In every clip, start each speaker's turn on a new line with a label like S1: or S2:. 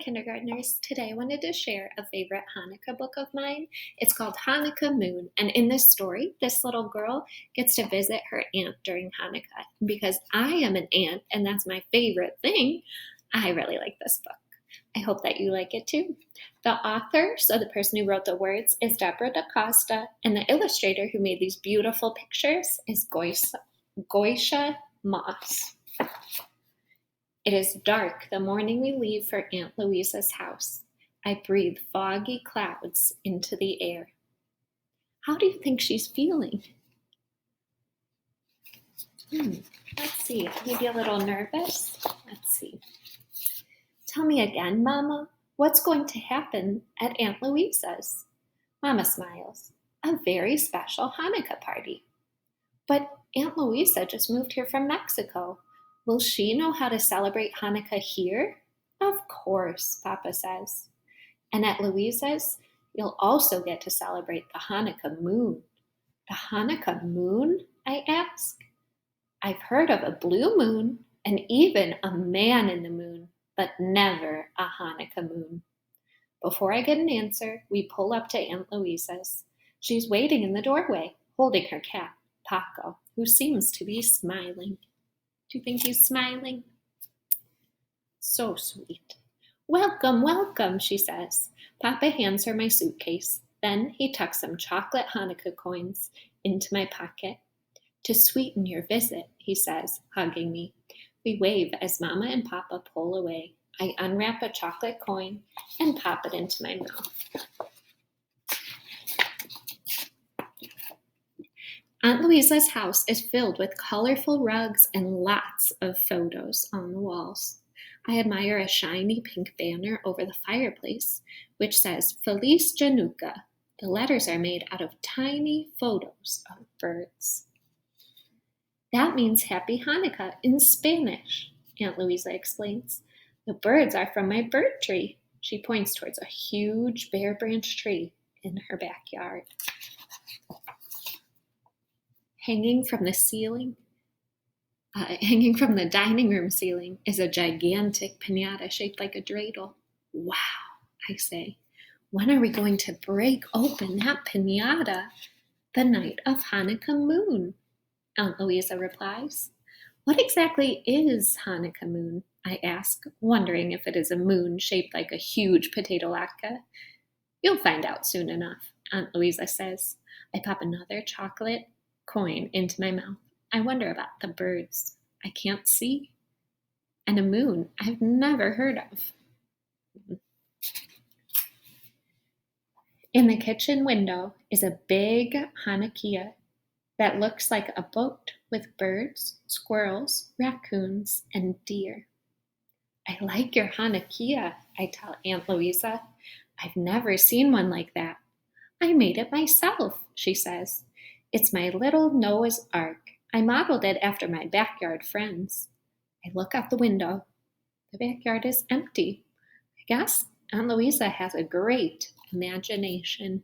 S1: kindergartners. Today I wanted to share a favorite Hanukkah book of mine. It's called Hanukkah Moon. And in this story, this little girl gets to visit her aunt during Hanukkah. And because I am an aunt and that's my favorite thing, I really like this book. I hope that you like it too. The author, so the person who wrote the words, is Deborah DaCosta, and the illustrator who made these beautiful pictures is Goisha Moss. It is dark the morning we leave for Aunt Louisa's house. I breathe foggy clouds into the air. How do you think she's feeling? Let's see, maybe a little nervous? Let's see. Tell me again, Mama, what's going to happen at Aunt Louisa's? Mama smiles. A very special Hanukkah party. But Aunt Louisa just moved here from Mexico. Will she know how to celebrate Hanukkah here? Of course, Papa says. And at Louisa's, you'll also get to celebrate the Hanukkah Moon. The Hanukkah Moon? I ask. I've heard of a blue moon and even a man in the moon, but never a Hanukkah moon. Before I get an answer, we pull up to Aunt Louisa's. She's waiting in the doorway, holding her cat, Paco, who seems to be smiling. Do you think he's smiling? So sweet. Welcome, welcome, she says. Papa hands her my suitcase. Then he tucks some chocolate Hanukkah coins into my pocket. To sweeten your visit, he says, hugging me. We wave as Mama and Papa pull away. I unwrap a chocolate coin and pop it into my mouth. Aunt Louisa's house is filled with colorful rugs and lots of photos on the walls. I admire a shiny pink banner over the fireplace, which says Feliz Hanukkah. The letters are made out of tiny photos of birds. That means Happy Hanukkah in Spanish, Aunt Louisa explains. The birds are from my bird tree. She points towards a huge bare branch tree in her backyard. Hanging from the dining room ceiling is a gigantic piñata shaped like a dreidel. Wow, I say. When are we going to break open that piñata? The night of Hanukkah Moon, Aunt Louisa replies. What exactly is Hanukkah Moon? I ask, wondering if it is a moon shaped like a huge potato latke. You'll find out soon enough, Aunt Louisa says. I pop another chocolate coin into my mouth. I wonder about the birds I can't see and a moon I've never heard of. In the kitchen window is a big Hanukkah that looks like a boat with birds, squirrels, raccoons, and deer. I like your Hanukkah, I tell Aunt Louisa. I've never seen one like that. I made it myself, she says. It's my little Noah's Ark. I modeled it after my backyard friends. I look out the window. The backyard is empty. I guess Aunt Louisa has a great imagination.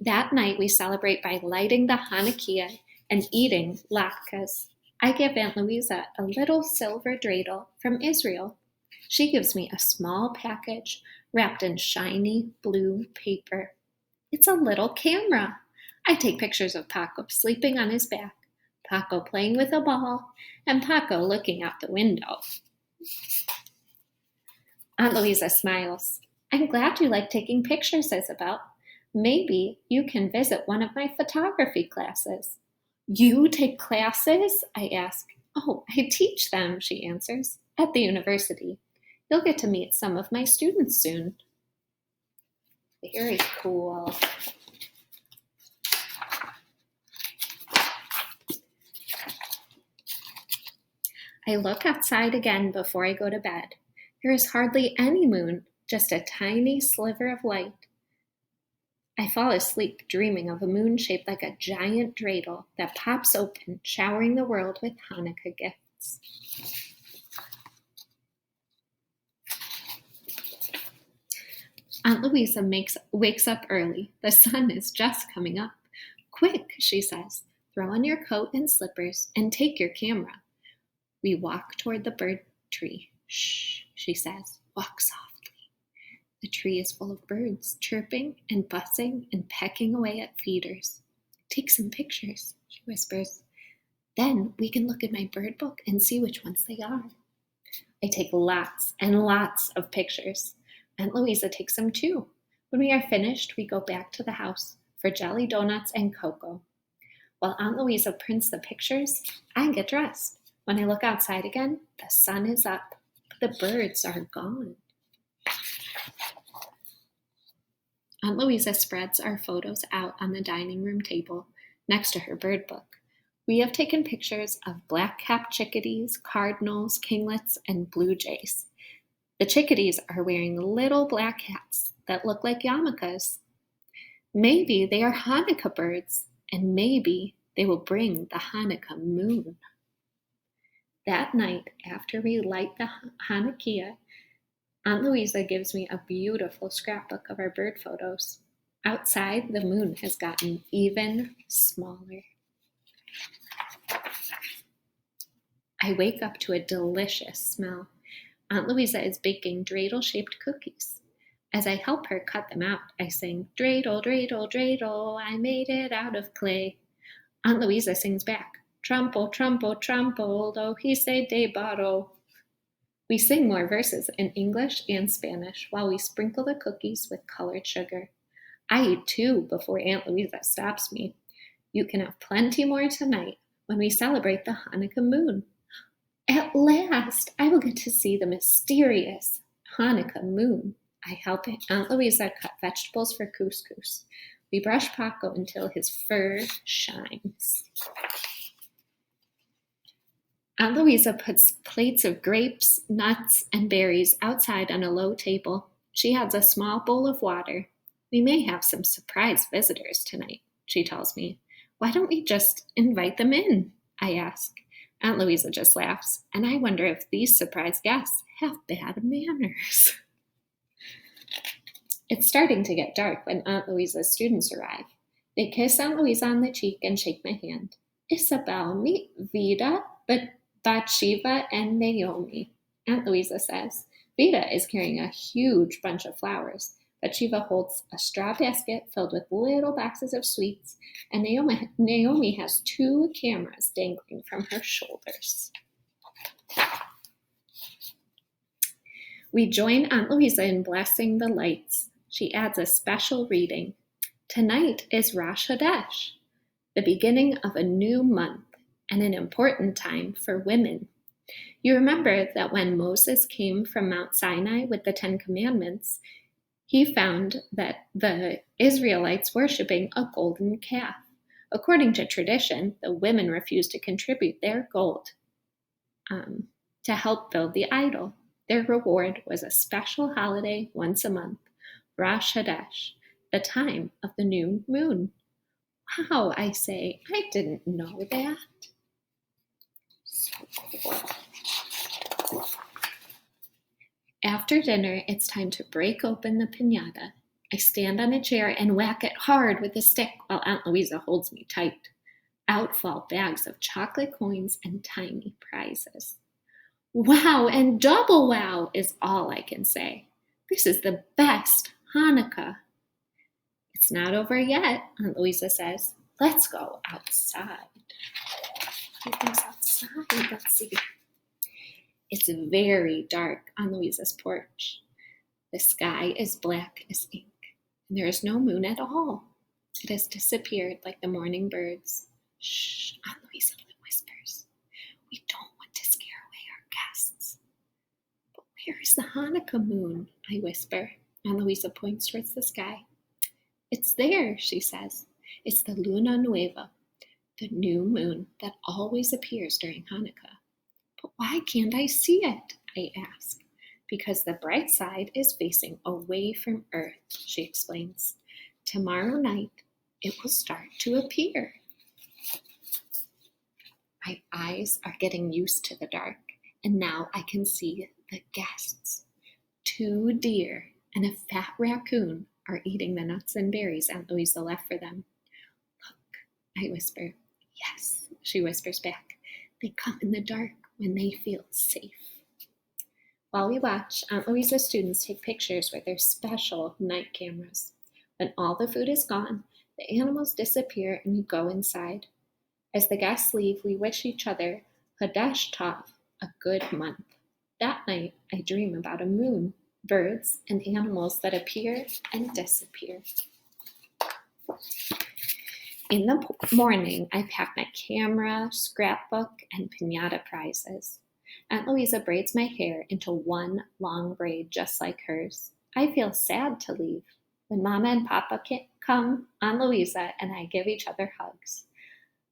S1: That night we celebrate by lighting the Hanukkah and eating latkes. I give Aunt Louisa a little silver dreidel from Israel. She gives me a small package wrapped in shiny blue paper. It's a little camera. I take pictures of Paco sleeping on his back, Paco playing with a ball, and Paco looking out the window. Aunt Louisa smiles. I'm glad you like taking pictures, Isabel. Maybe you can visit one of my photography classes. You take classes? I ask. Oh, I teach them, she answers, at the university. You'll get to meet some of my students soon. Very cool. I look outside again before I go to bed. There is hardly any moon, just a tiny sliver of light. I fall asleep dreaming of a moon shaped like a giant dreidel that pops open, showering the world with Hanukkah gifts. Aunt Louisa wakes up early. The sun is just coming up. Quick, she says. Throw on your coat and slippers and take your camera. We walk toward the bird tree. Shh, she says. Walk softly. The tree is full of birds, chirping and buzzing and pecking away at feeders. Take some pictures, she whispers. Then we can look at my bird book and see which ones they are. I take lots and lots of pictures. Aunt Louisa takes them too. When we are finished, we go back to the house for jelly donuts and cocoa. While Aunt Louisa prints the pictures, I get dressed. When I look outside again, the sun is up, but the birds are gone. Aunt Louisa spreads our photos out on the dining room table next to her bird book. We have taken pictures of black-capped chickadees, cardinals, kinglets, and blue jays. The chickadees are wearing little black hats that look like yarmulkes. Maybe they are Hanukkah birds, and maybe they will bring the Hanukkah moon. That night, after we light the Hanukkah, Aunt Louisa gives me a beautiful scrapbook of our bird photos. Outside, the moon has gotten even smaller. I wake up to a delicious smell. Aunt Louisa is baking dreidel-shaped cookies. As I help her cut them out, I sing, dreidel, dreidel, dreidel, I made it out of clay. Aunt Louisa sings back, trample, trample, trample, oh, he say de bottle. We sing more verses in English and Spanish while we sprinkle the cookies with colored sugar. I eat two before Aunt Louisa stops me. You can have plenty more tonight when we celebrate the Hanukkah moon. At last, I will get to see the mysterious Hanukkah moon. I help Aunt Louisa cut vegetables for couscous. We brush Paco until his fur shines. Aunt Louisa puts plates of grapes, nuts, and berries outside on a low table. She has a small bowl of water. We may have some surprise visitors tonight, she tells me. Why don't we just invite them in? I ask. Aunt Louisa just laughs, and I wonder if these surprise guests have bad manners. It's starting to get dark when Aunt Louisa's students arrive. They kiss Aunt Louisa on the cheek and shake my hand. Isabel, meet Vida, Bathsheba, and Naomi, Aunt Louisa says. Vida is carrying a huge bunch of flowers. Bathsheba holds a straw basket filled with little boxes of sweets, and Naomi has two cameras dangling from her shoulders. We join Aunt Louisa in blessing the lights. She adds a special reading. Tonight is Rosh Hashanah, the beginning of a new month and an important time for women. You remember that when Moses came from Mount Sinai with the 10 Commandments, he found that the Israelites worshiping a golden calf. According to tradition, the women refused to contribute their gold to help build the idol. Their reward was a special holiday once a month, Rosh Hashanah, the time of the new moon. Wow, I say, I didn't know that. So cool. After dinner, it's time to break open the piñata. I stand on a chair and whack it hard with a stick while Aunt Louisa holds me tight. Out fall bags of chocolate coins and tiny prizes. Wow and double wow is all I can say. This is the best Hanukkah. It's not over yet, Aunt Louisa says. Let's go outside. Everything's outside. Let's see. It's very dark on Louisa's porch. The sky is black as ink, and there is no moon at all. It has disappeared like the morning birds. Shh, Aunt Louisa whispers. We don't want to scare away our guests. But where is the Hanukkah moon? I whisper. Aunt Louisa points towards the sky. It's there, she says. It's the Luna Nueva, the new moon that always appears during Hanukkah. But why can't I see it? I ask. Because the bright side is facing away from Earth, she explains. Tomorrow night, it will start to appear. My eyes are getting used to the dark, and now I can see the guests. 2 deer and a fat raccoon are eating the nuts and berries Aunt Louisa left for them. Look, I whisper, Yes, she whispers back. They come in the dark when they feel safe. While we watch, Aunt Louisa's students take pictures with their special night cameras. When all the food is gone, the animals disappear and we go inside. As the guests leave, we wish each other Hadesh Tov, a good month. That night, I dream about a moon, birds, and animals that appear and disappear. In the morning, I pack my camera, scrapbook, and piñata prizes. Aunt Louisa braids my hair into one long braid just like hers. I feel sad to leave. When Mama and Papa come, Aunt Louisa and I give each other hugs.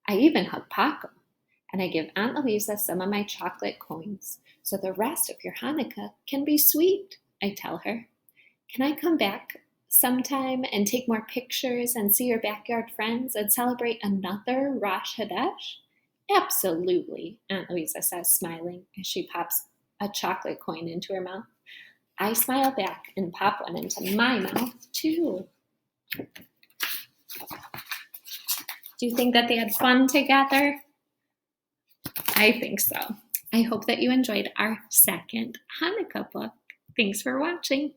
S1: I even hug Paco, and I give Aunt Louisa some of my chocolate coins, so the rest of your Hanukkah can be sweet, I tell her. Can I come back sometime and take more pictures and see your backyard friends and celebrate another Rosh Hadesh? Absolutely, Aunt Louisa says, smiling as she pops a chocolate coin into her mouth. I smile back and pop one into my mouth, too. Do you think that they had fun together? I think so. I hope that you enjoyed our second Hanukkah book. Thanks for watching.